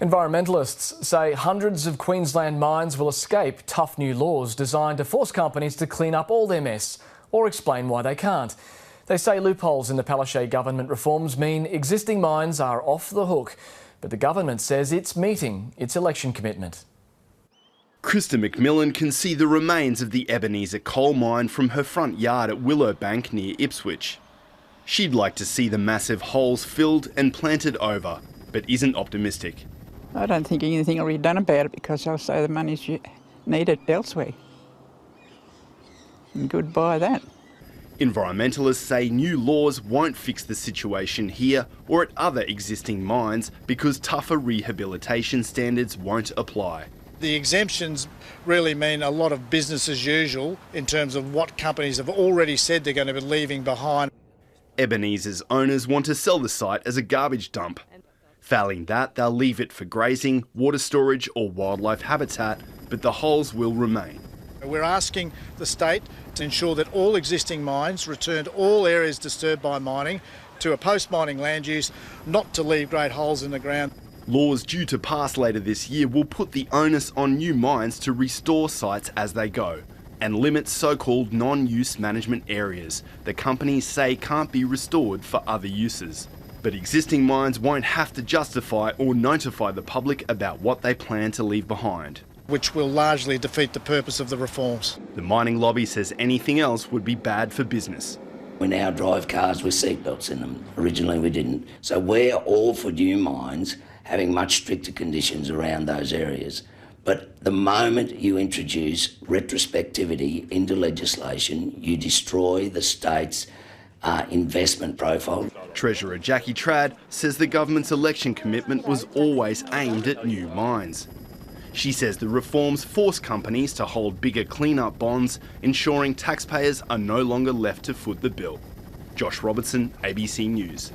Environmentalists say hundreds of Queensland mines will escape tough new laws designed to force companies to clean up all their mess or explain why they can't. They say loopholes in the Palaszczuk government reforms mean existing mines are off the hook, but the government says it's meeting its election commitment. Krista McMillan can see the remains of the Ebenezer coal mine from her front yard at Willowbank near Ipswich. She'd like to see the massive holes filled and planted over, but isn't optimistic. I don't think anything will be done about it because they'll say the money's needed elsewhere. And goodbye that. Environmentalists say new laws won't fix the situation here or at other existing mines because tougher rehabilitation standards won't apply. The exemptions really mean a lot of business as usual in terms of what companies have already said they're going to be leaving behind. Ebenezer's owners want to sell the site as a garbage dump. Failing that, they'll leave it for grazing, water storage or wildlife habitat, but the holes will remain. We're asking the state to ensure that all existing mines return all areas disturbed by mining to a post-mining land use, not to leave great holes in the ground. Laws due to pass later this year will put the onus on new mines to restore sites as they go and limit so-called non-use management areas that companies say can't be restored for other uses. But existing mines won't have to justify or notify the public about what they plan to leave behind, which will largely defeat the purpose of the reforms. The mining lobby says anything else would be bad for business. We now drive cars with seatbelts in them. Originally we didn't. So we're all for new mines having much stricter conditions around those areas. But the moment you introduce retrospectivity into legislation, you destroy the state's investment profile. Treasurer Jackie Trad says the government's election commitment was always aimed at new mines. She says the reforms force companies to hold bigger clean-up bonds, ensuring taxpayers are no longer left to foot the bill. Josh Robertson, ABC News.